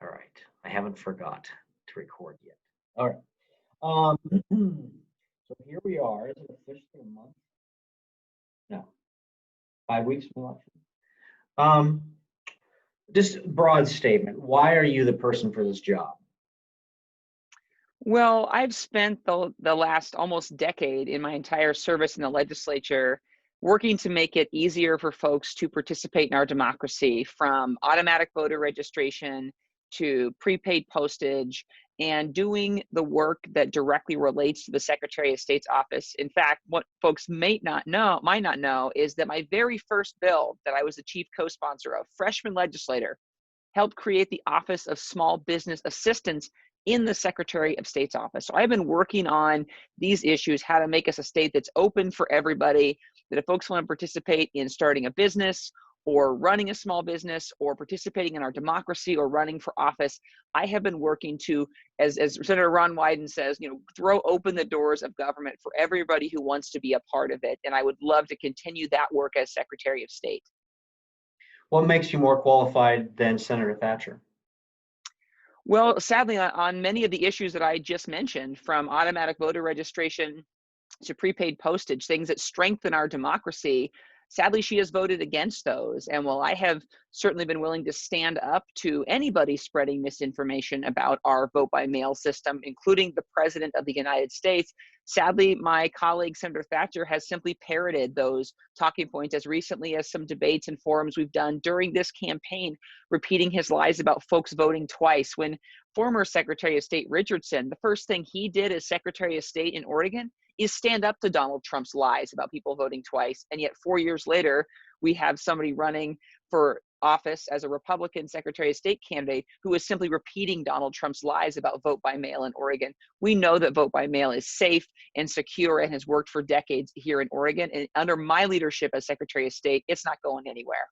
All right. I haven't forgot to record yet. All right. Um, so here we are. Is it officially a month? No, 5 weeks from the election. Um, just broad statement. Why are you the person for this job? Well, I've spent the last almost decade in my entire service in the legislature working to make it easier for folks to participate in our democracy, from automatic voter registration to prepaid postage, and doing the work that directly relates to the Secretary of State's office. In fact, what folks might not know is that my very first bill that I was the chief co-sponsor of, freshman legislator, helped create the Office of Small Business Assistance in the Secretary of State's office. So I've been working on these issues, how to make us a state that's open for everybody, that if folks want to participate in starting a business or running a small business or participating in our democracy or running for office, I have been working to, as Senator Ron Wyden says, throw open the doors of government for everybody who wants to be a part of it. And I would love to continue that work as Secretary of State. What makes you more qualified than Senator Thatcher? Well, sadly, on many of the issues that I just mentioned, from automatic voter registration to prepaid postage, things that strengthen our democracy, sadly, she has voted against those. And while I have certainly been willing to stand up to anybody spreading misinformation about our vote by mail system, including the President of the United States, sadly, my colleague, Senator Thatcher, has simply parroted those talking points as recently as some debates and forums we've done during this campaign, repeating his lies about folks voting twice. When former Secretary of State Richardson, the first thing he did as Secretary of State in Oregon is stand up to Donald Trump's lies about people voting twice. And yet 4 years later, we have somebody running for office as a Republican Secretary of State candidate who is simply repeating Donald Trump's lies about vote by mail in Oregon. We know that vote by mail is safe and secure and has worked for decades here in Oregon. And under my leadership as Secretary of State, it's not going anywhere.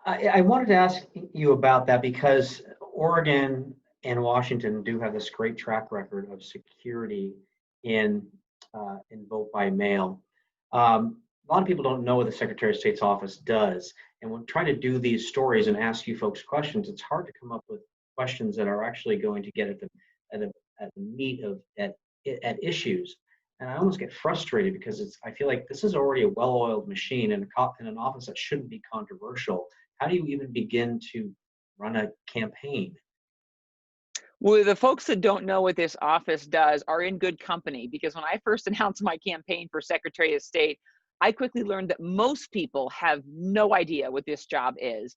I wanted to ask you about that because Oregon and Washington do have this great track record of security in vote by mail. A lot of people don't know what the Secretary of State's office does, and when trying to do these stories and ask you folks questions, it's hard to come up with questions that are actually going to get at the meat of at issues. And I almost get frustrated because I feel like this is already a well-oiled machine in an office that shouldn't be controversial. How do you even begin to run a campaign? Well, the folks that don't know what this office does are in good company, because when I first announced my campaign for Secretary of State, I quickly learned that most people have no idea what this job is.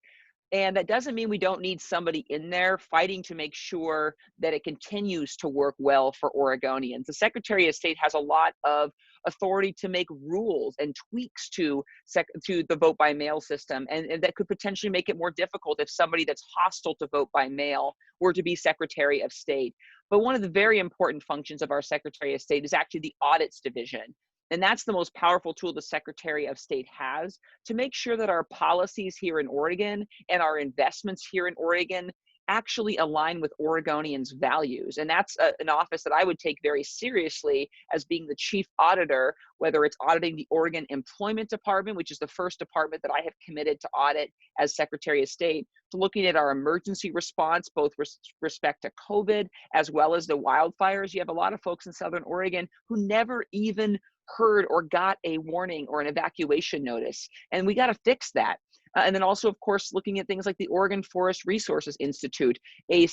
And that doesn't mean we don't need somebody in there fighting to make sure that it continues to work well for Oregonians. The Secretary of State has a lot of authority to make rules and tweaks to the vote by mail system, and that could potentially make it more difficult if somebody that's hostile to vote by mail were to be Secretary of State. But one of the very important functions of our Secretary of State is actually the audits division. And that's the most powerful tool the Secretary of State has to make sure that our policies here in Oregon and our investments here in Oregon actually align with Oregonians' values. And that's an office that I would take very seriously as being the chief auditor, whether it's auditing the Oregon Employment Department, which is the first department that I have committed to audit as Secretary of State, to looking at our emergency response, both with respect to COVID as well as the wildfires. You have a lot of folks in Southern Oregon who never even heard or got a warning or an evacuation notice. And we got to fix that. And then also, of course, looking at things like the Oregon Forest Resources Institute, a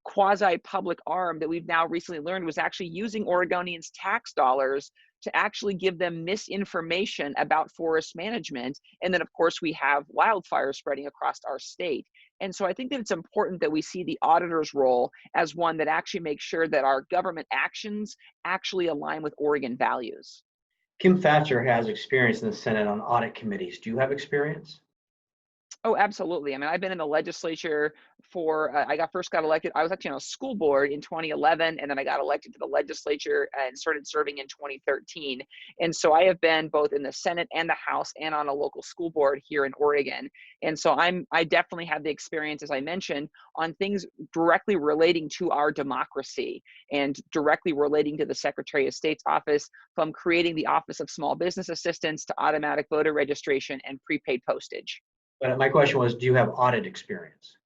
quasi-public arm that we've now recently learned was actually using Oregonians' tax dollars to actually give them misinformation about forest management. And then, of course, we have wildfires spreading across our state. And so I think that it's important that we see the auditor's role as one that actually makes sure that our government actions actually align with Oregon values. Kim Thatcher has experience in the Senate on audit committees. Do you have experience? Oh, absolutely. I mean, I've been in the legislature for, first got elected. I was actually on a school board in 2011, and then I got elected to the legislature and started serving in 2013. And so I have been both in the Senate and the House and on a local school board here in Oregon. And so I definitely have the experience, as I mentioned, on things directly relating to our democracy and directly relating to the Secretary of State's office, from creating the Office of Small Business Assistance to automatic voter registration and prepaid postage. But my question was, do you have audit experience?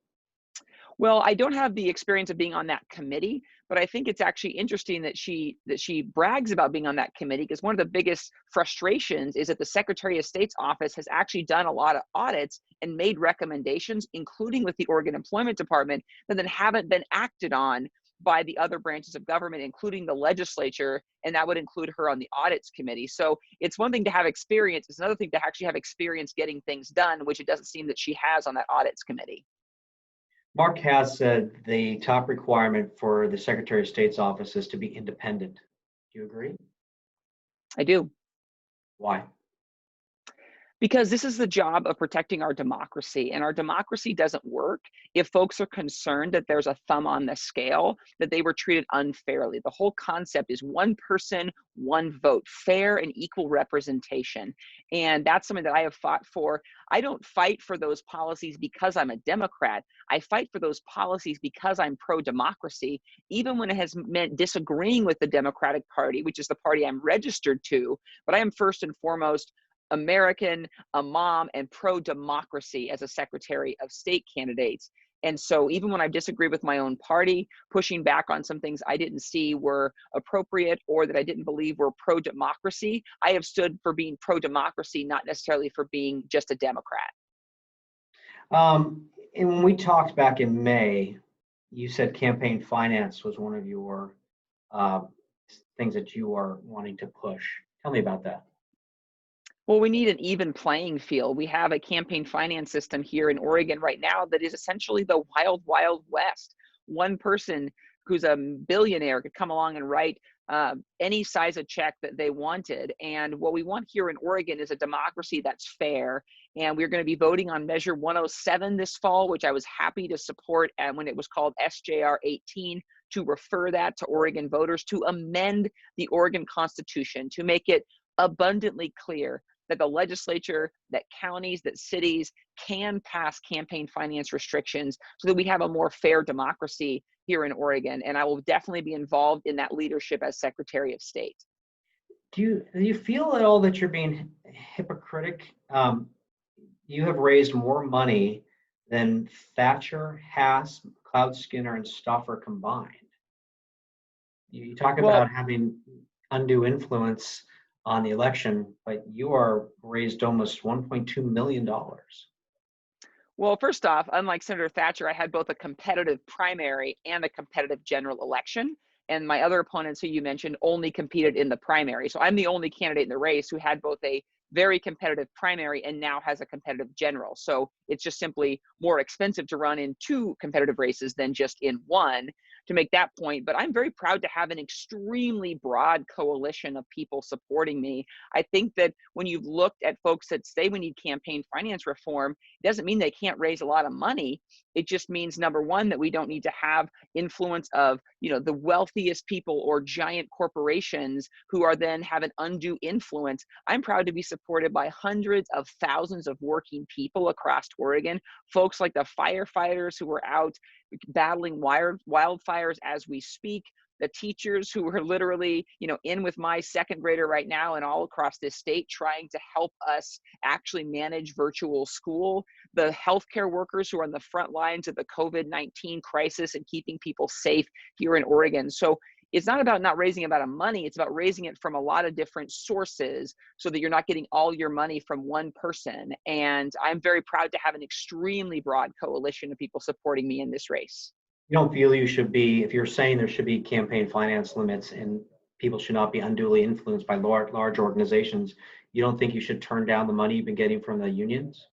Well, I don't have the experience of being on that committee, but I think it's actually interesting that she brags about being on that committee, because one of the biggest frustrations is that the Secretary of State's office has actually done a lot of audits and made recommendations, including with the Oregon Employment Department, that then haven't been acted on by the other branches of government, including the legislature, and that would include her on the audits committee. So it's one thing to have experience, it's another thing to actually have experience getting things done, which it doesn't seem that she has on that audits committee. Mark has said the top requirement for the Secretary of State's office is to be independent. Do you agree? I do. Why? Because this is the job of protecting our democracy, and our democracy doesn't work if folks are concerned that there's a thumb on the scale, that they were treated unfairly. The whole concept is one person, one vote, fair and equal representation. And that's something that I have fought for. I don't fight for those policies because I'm a Democrat. I fight for those policies because I'm pro-democracy, even when it has meant disagreeing with the Democratic Party, which is the party I'm registered to. But I am first and foremost American, a mom, and pro-democracy as a Secretary of State candidate. And so even when I disagree with my own party, pushing back on some things I didn't see were appropriate or that I didn't believe were pro-democracy, I have stood for being pro-democracy, not necessarily for being just a Democrat. And when we talked back in May, you said campaign finance was one of your uh, things that you are wanting to push. Tell me about that. Well, we need an even playing field. We have a campaign finance system here in Oregon right now that is essentially the wild, wild west. One person who's a billionaire could come along and write any size of check that they wanted. And what we want here in Oregon is a democracy that's fair. And we're going to be voting on Measure 107 this fall, which I was happy to support and when it was called SJR 18, to refer that to Oregon voters, to amend the Oregon Constitution, to make it abundantly clear that the legislature, that counties, that cities can pass campaign finance restrictions so that we have a more fair democracy here in Oregon. And I will definitely be involved in that leadership as Secretary of State. Do you feel at all that you're being hypocritic? You have raised more money than Thatcher, Haas, Cloud Skinner, and Stoffer combined. You talk Well, about having undue influence on the election, but you are raised almost $1.2 million. Well, first off, unlike Senator Thatcher, I had both a competitive primary and a competitive general election. And my other opponents who you mentioned only competed in the primary. So I'm the only candidate in the race who had both a very competitive primary and now has a competitive general. So it's just simply more expensive to run in two competitive races than just in one, to make that point. But I'm very proud to have an extremely broad coalition of people supporting me. I think that when you've looked at folks that say we need campaign finance reform, it doesn't mean they can't raise a lot of money. It just means, number one, that we don't need to have influence of, the wealthiest people or giant corporations who are then have an undue influence. I'm proud to be supported by hundreds of thousands of working people across Oregon, folks like the firefighters who are out battling wildfires as we speak, the teachers who are literally, in with my second grader right now and all across this state trying to help us actually manage virtual school, the healthcare workers who are on the front lines of the COVID-19 crisis and keeping people safe here in Oregon. So it's not about not raising about money, it's about raising it from a lot of different sources so that you're not getting all your money from one person. And I'm very proud to have an extremely broad coalition of people supporting me in this race. You don't feel you should be, if you're saying there should be campaign finance limits and people should not be unduly influenced by large organizations, you don't think you should turn down the money you've been getting from the unions?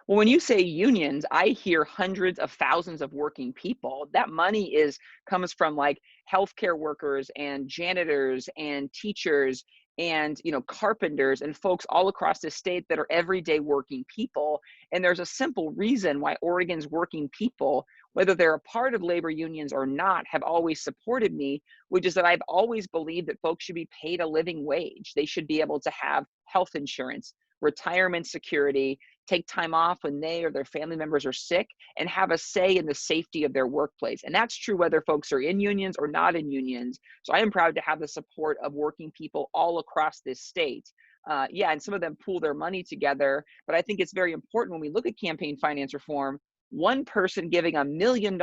Well, when you say unions, I hear hundreds of thousands of working people. That money comes from like healthcare workers and janitors and teachers and carpenters and folks all across the state that are everyday working people. And there's a simple reason why Oregon's working people, whether they're a part of labor unions or not, have always supported me, which is that I've always believed that folks should be paid a living wage. They should be able to have health insurance, retirement security, take time off when they or their family members are sick, and have a say in the safety of their workplace. And that's true whether folks are in unions or not in unions. So I am proud to have the support of working people all across this state. And some of them pool their money together. But I think it's very important when we look at campaign finance reform one person giving $1 million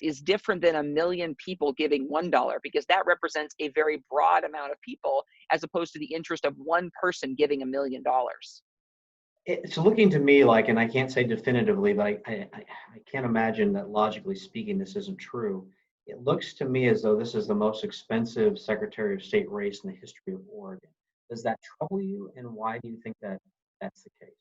is different than 1 million people giving $1, because that represents a very broad amount of people as opposed to the interest of one person giving $1 million. It's looking to me like, and I can't say definitively, but I can't imagine that logically speaking, this isn't true. It looks to me as though this is the most expensive Secretary of State race in the history of Oregon. Does that trouble you, and why do you think that that's the case?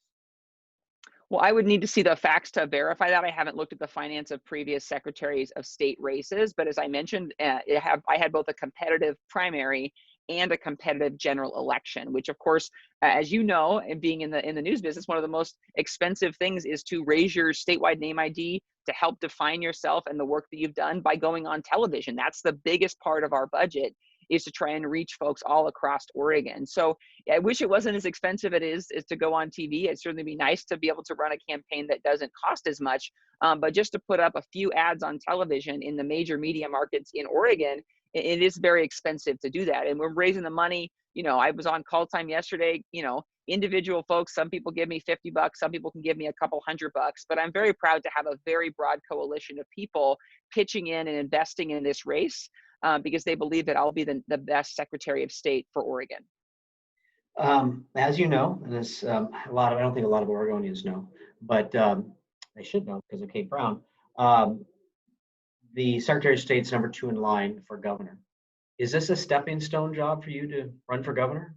Well, I would need to see the facts to verify that. I haven't looked at the finance of previous secretaries of state races, but as I mentioned, I had both a competitive primary and a competitive general election, which of course, as you know, and being in the news business, one of the most expensive things is to raise your statewide name ID to help define yourself and the work that you've done by going on television. That's the biggest part of our budget, is to try and reach folks all across Oregon. So I wish it wasn't as expensive is to go on TV. It'd certainly be nice to be able to run a campaign that doesn't cost as much, but just to put up a few ads on television in the major media markets in Oregon, it is very expensive to do that. And we're raising the money. I was on call time yesterday, individual folks, some people give me $50, some people can give me a couple $100, but I'm very proud to have a very broad coalition of people pitching in and investing in this race, because they believe that I'll be the best Secretary of State for Oregon. As you know, and this I don't think a lot of Oregonians know, but they should know because of Kate Brown. The Secretary of State's #2 in line for governor. Is this a stepping stone job for you to run for governor?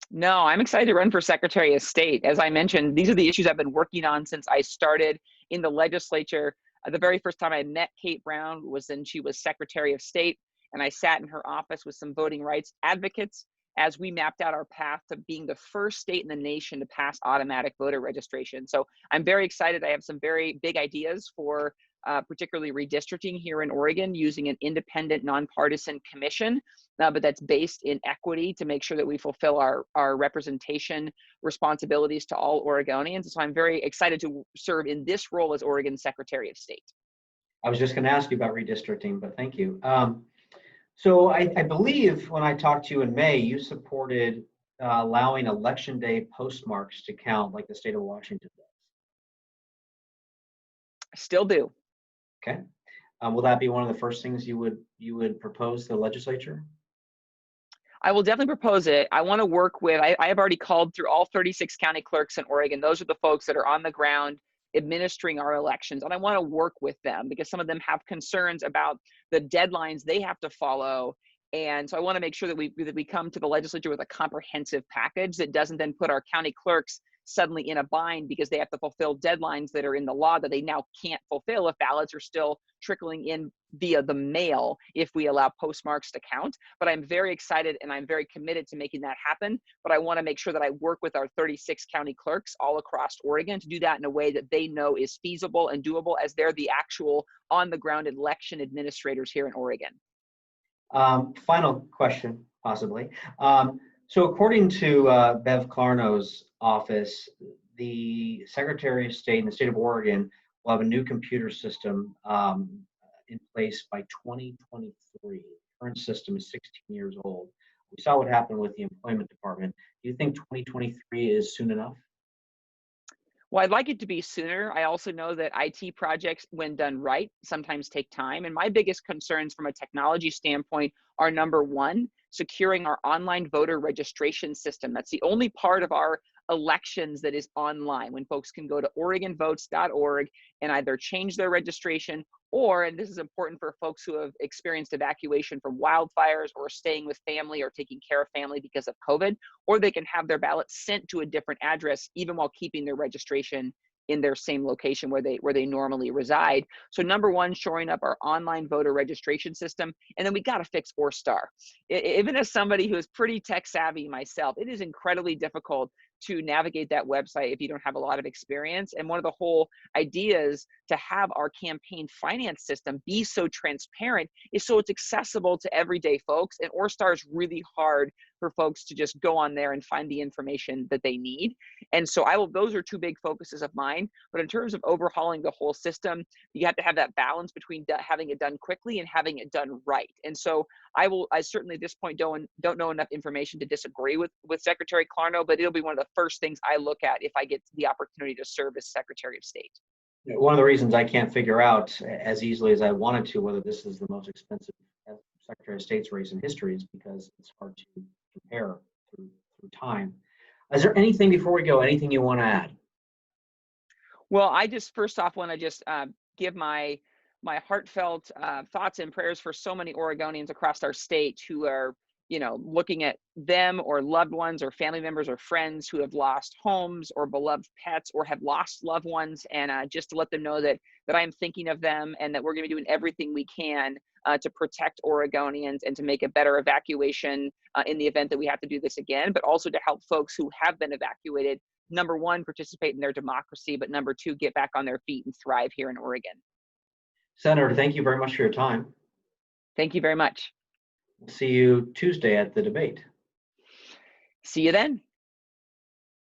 No, I'm excited to run for Secretary of State. As I mentioned, these are the issues I've been working on since I started in the legislature. The very first time I met Kate Brown was when she was Secretary of State, and I sat in her office with some voting rights advocates as we mapped out our path to being the first state in the nation to pass automatic voter registration. So I'm very excited. I have some very big ideas for particularly redistricting here in Oregon using an independent, nonpartisan commission, but that's based in equity to make sure that we fulfill our representation responsibilities to all Oregonians. So I'm very excited to serve in this role as Oregon's Secretary of State. I was just going to ask you about redistricting, but thank you. So I believe when I talked to you in May, you supported allowing election day postmarks to count like the state of Washington does. I still do. Okay. Will that be one of the first things you would propose to the legislature? I will definitely propose it. I want to work with, I have already called through all 36 county clerks in Oregon. Those are the folks that are on the ground administering our elections. And I want to work with them because some of them have concerns about the deadlines they have to follow. And so I want to make sure that we come to the legislature with a comprehensive package that doesn't then put our county clerks suddenly in a bind because they have to fulfill deadlines that are in the law that they now can't fulfill if ballots are still trickling in via the mail if we allow postmarks to count. But I'm very excited and I'm very committed to making that happen. But I want to make sure that I work with our 36 county clerks all across Oregon to do that in a way that they know is feasible and doable, as they're the actual on-the-ground election administrators here in Oregon. Final question, possibly. So according to Bev Clarno's office, the Secretary of State in the state of Oregon will have a new computer system in place by 2023. The current system is 16 years old. We saw what happened with the employment department. Do you think 2023 is soon enough? Well, I'd like it to be sooner. I also know that IT projects, when done right, sometimes take time. And my biggest concerns from a technology standpoint are, number one, securing our online voter registration system. That's the only part of our elections that is online, when folks can go to OregonVotes.org and either change their registration or, and this is important for folks who have experienced evacuation from wildfires or staying with family or taking care of family because of COVID, or they can have their ballot sent to a different address even while keeping their registration in their same location where they normally reside. So number one, shoring up our online voter registration system. And then we got to fix ORSTAR. Even as somebody who is pretty tech savvy myself, it is incredibly difficult to navigate that website if you don't have a lot of experience. And one of the whole ideas to have our campaign finance system be so transparent is so it's accessible to everyday folks. And ORSTAR is really hard for folks to just go on there and find the information that they need. And so those are two big focuses of mine. But in terms of overhauling the whole system, you have to have that balance between having it done quickly and having it done right. And so I certainly at this point don't know enough information to disagree with Secretary Clarno, but it'll be one of the first things I look at if I get the opportunity to serve as Secretary of State. One of the reasons I can't figure out as easily as I wanted to whether this is the most expensive Secretary of State's race in history is because it's hard to compare through time. Is there anything before we go, anything you want to add? Well, I just first off want to just give my heartfelt thoughts and prayers for so many Oregonians across our state who are, looking at them or loved ones or family members or friends who have lost homes or beloved pets or have lost loved ones, and just to let them know that I am thinking of them and that we're going to be doing everything we can to protect Oregonians and to make a better evacuation in the event that we have to do this again, but also to help folks who have been evacuated, number one, participate in their democracy, but number two, get back on their feet and thrive here in Oregon. Senator, thank you very much for your time. Thank you very much. We'll see you Tuesday at the debate. See you then.